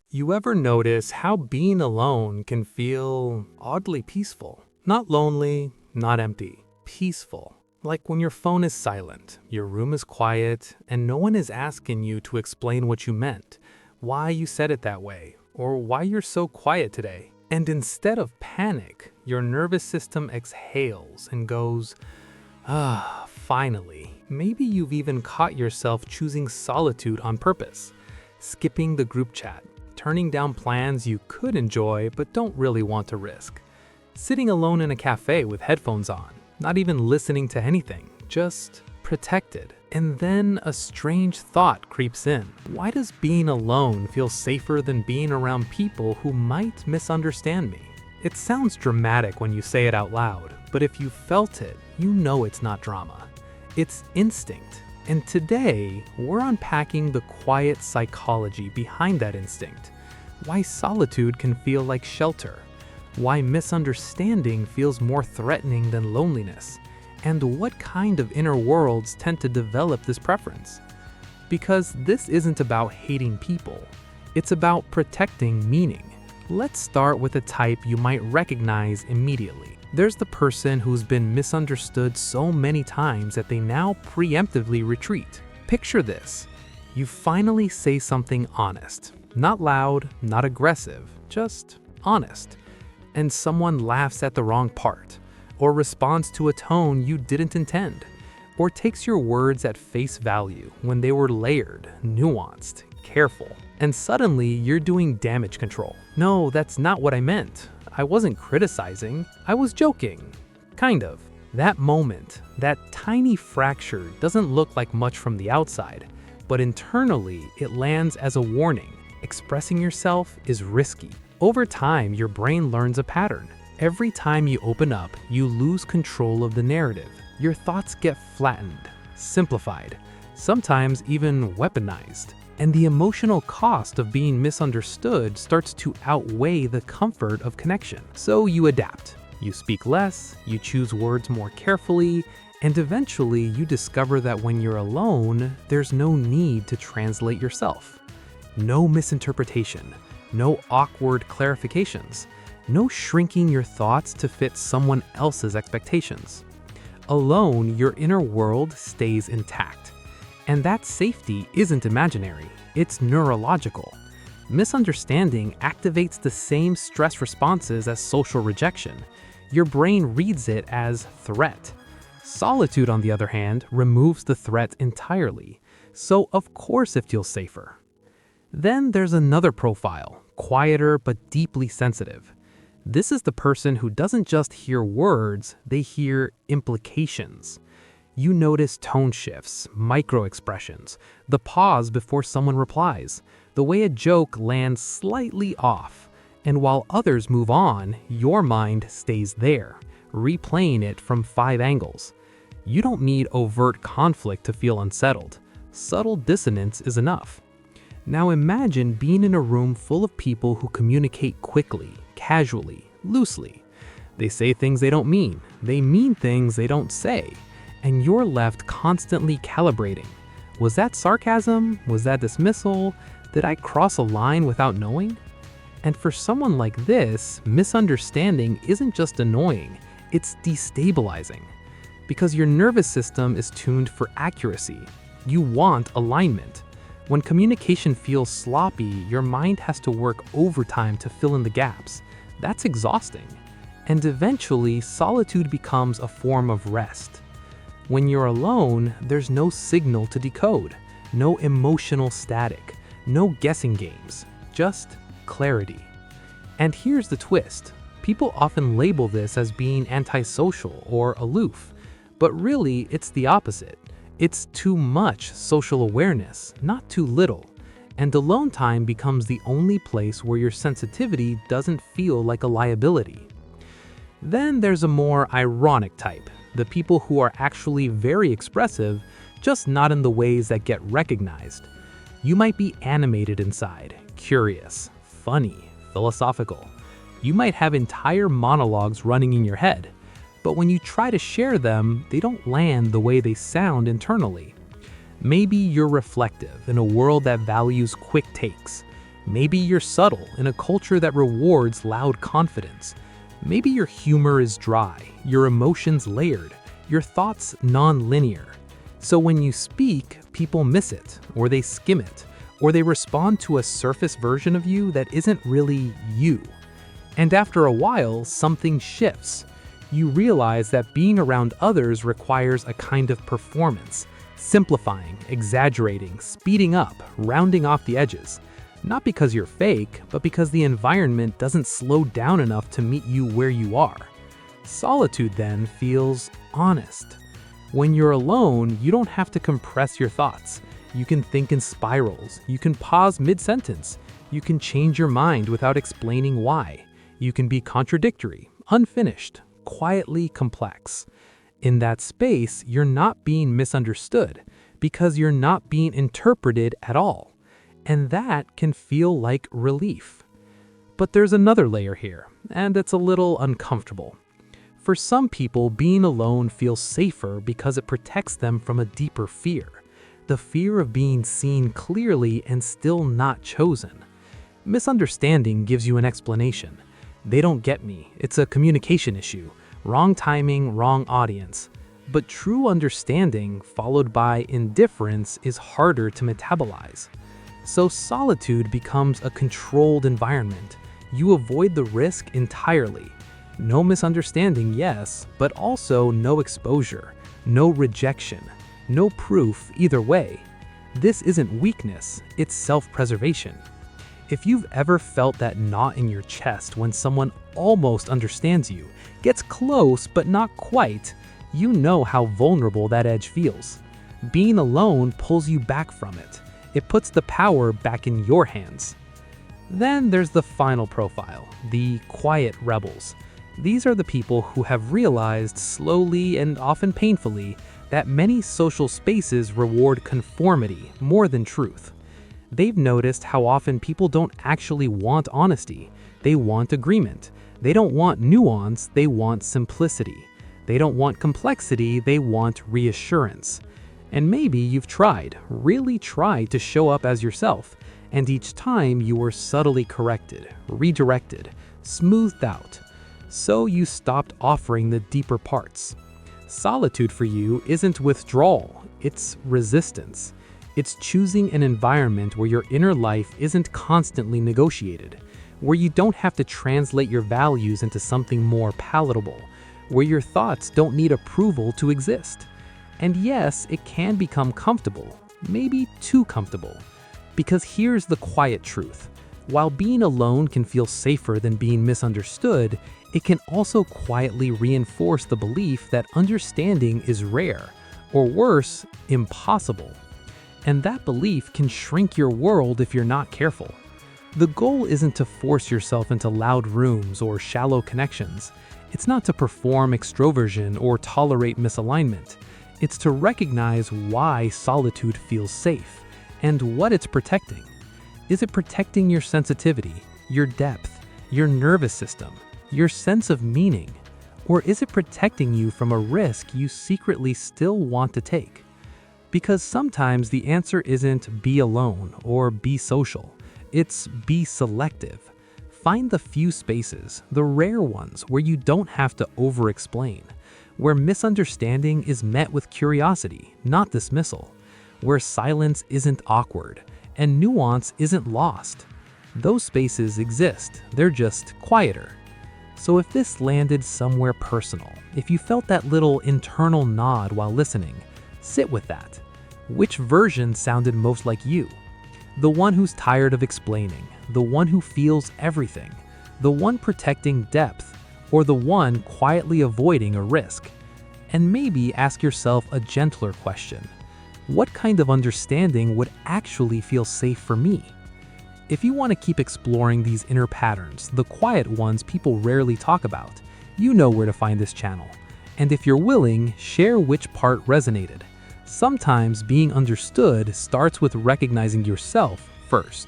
You ever notice how being alone can feel oddly peaceful? Not lonely, not empty, peaceful. Like when your phone is silent, your room is quiet, and no one is asking you to explain what you meant, why you said it that way, or why you're so quiet today. And instead of panic, your nervous system exhales and goes, finally. Maybe you've even caught yourself choosing solitude on purpose, skipping the group chat, turning down plans you could enjoy but don't really want to risk, sitting alone in a cafe with headphones on, not even listening to anything, just protected. And then a strange thought creeps in. Why does being alone feel safer than being around people who might misunderstand me? It sounds dramatic when you say it out loud, but if you felt it, you know it's not drama. It's instinct. And today, we're unpacking the quiet psychology behind that instinct. Why solitude can feel like shelter. Why misunderstanding feels more threatening than loneliness. And what kind of inner worlds tend to develop this preference. Because this isn't about hating people. It's about protecting meaning. Let's start with a type you might recognize immediately. There's the person who's been misunderstood so many times that they now preemptively retreat. Picture this. You finally say something honest. Not loud, not aggressive, just honest. And someone laughs at the wrong part, or responds to a tone you didn't intend, or takes your words at face value when they were layered, nuanced, careful. And suddenly you're doing damage control. No, that's not what I meant. I wasn't criticizing, I was joking. Kind of. That moment, that tiny fracture doesn't look like much from the outside, but internally it lands as a warning. Expressing yourself is risky. Over time, your brain learns a pattern. Every time you open up, you lose control of the narrative. Your thoughts get flattened, simplified, sometimes even weaponized. And the emotional cost of being misunderstood starts to outweigh the comfort of connection. So you adapt. You speak less, you choose words more carefully, and eventually you discover that when you're alone, there's no need to translate yourself. No misinterpretation, no awkward clarifications, no shrinking your thoughts to fit someone else's expectations. Alone, your inner world stays intact. And that safety isn't imaginary, it's neurological. Misunderstanding activates the same stress responses as social rejection. Your brain reads it as threat. Solitude, on the other hand, removes the threat entirely, so of course it feels safer. Then there's another profile, quieter but deeply sensitive. This is the person who doesn't just hear words, they hear implications. You notice tone shifts, micro-expressions, the pause before someone replies, the way a joke lands slightly off. And while others move on, your mind stays there, replaying it from 5 angles. You don't need overt conflict to feel unsettled. Subtle dissonance is enough. Now imagine being in a room full of people who communicate quickly, casually, loosely. They say things they don't mean. They mean things they don't say. And you're left constantly calibrating. Was that sarcasm? Was that dismissal? Did I cross a line without knowing? And for someone like this, misunderstanding isn't just annoying, it's destabilizing. Because your nervous system is tuned for accuracy. You want alignment. When communication feels sloppy, your mind has to work overtime to fill in the gaps. That's exhausting. And eventually, solitude becomes a form of rest. When you're alone, there's no signal to decode, no emotional static, no guessing games, just clarity. And here's the twist. People often label this as being antisocial or aloof, but really it's the opposite. It's too much social awareness, not too little. And alone time becomes the only place where your sensitivity doesn't feel like a liability. Then there's a more ironic type. The people who are actually very expressive, just not in the ways that get recognized. You might be animated inside, curious, funny, philosophical. You might have entire monologues running in your head, but when you try to share them, they don't land the way they sound internally. Maybe you're reflective in a world that values quick takes. Maybe you're subtle in a culture that rewards loud confidence. Maybe your humor is dry, your emotions layered, your thoughts non-linear. So when you speak, people miss it, or they skim it, or they respond to a surface version of you that isn't really you. And after a while, something shifts. You realize that being around others requires a kind of performance, simplifying, exaggerating, speeding up, rounding off the edges. Not because you're fake, but because the environment doesn't slow down enough to meet you where you are. Solitude then feels honest. When you're alone, you don't have to compress your thoughts. You can think in spirals. You can pause mid-sentence. You can change your mind without explaining why. You can be contradictory, unfinished, quietly complex. In that space, you're not being misunderstood because you're not being interpreted at all. And that can feel like relief. But there's another layer here, and it's a little uncomfortable. For some people, being alone feels safer because it protects them from a deeper fear. The fear of being seen clearly and still not chosen. Misunderstanding gives you an explanation. They don't get me. It's a communication issue. Wrong timing, wrong audience. But true understanding, followed by indifference, is harder to metabolize. So solitude becomes a controlled environment. You avoid the risk entirely. No misunderstanding, yes, but also no exposure, no rejection, no proof either way. This isn't weakness, it's self-preservation. If you've ever felt that knot in your chest when someone almost understands you, gets close but not quite, you know how vulnerable that edge feels. Being alone pulls you back from it. It puts the power back in your hands. Then there's the final profile, the quiet rebels. These are the people who have realized slowly and often painfully that many social spaces reward conformity more than truth. They've noticed how often people don't actually want honesty. They want agreement. They don't want nuance, they want simplicity. They don't want complexity, they want reassurance. And maybe you've tried, really tried to show up as yourself, and each time you were subtly corrected, redirected, smoothed out. So you stopped offering the deeper parts. Solitude for you isn't withdrawal, it's resistance. It's choosing an environment where your inner life isn't constantly negotiated, where you don't have to translate your values into something more palatable, where your thoughts don't need approval to exist. And yes, it can become comfortable, maybe too comfortable. Because here's the quiet truth. While being alone can feel safer than being misunderstood, it can also quietly reinforce the belief that understanding is rare, or worse, impossible. And that belief can shrink your world if you're not careful. The goal isn't to force yourself into loud rooms or shallow connections. It's not to perform extroversion or tolerate misalignment. It's to recognize why solitude feels safe and what it's protecting. Is it protecting your sensitivity, your depth, your nervous system, your sense of meaning? Or is it protecting you from a risk you secretly still want to take? Because sometimes the answer isn't be alone or be social. It's be selective. Find the few spaces, the rare ones, where you don't have to over-explain, where misunderstanding is met with curiosity, not dismissal, where silence isn't awkward and nuance isn't lost. Those spaces exist, they're just quieter. So if this landed somewhere personal, if you felt that little internal nod while listening, sit with that. Which version sounded most like you? The one who's tired of explaining, the one who feels everything, the one protecting depth, or the one quietly avoiding a risk? And maybe ask yourself a gentler question. What kind of understanding would actually feel safe for me? If you want to keep exploring these inner patterns, the quiet ones people rarely talk about, you know where to find this channel. And if you're willing, share which part resonated. Sometimes being understood starts with recognizing yourself first.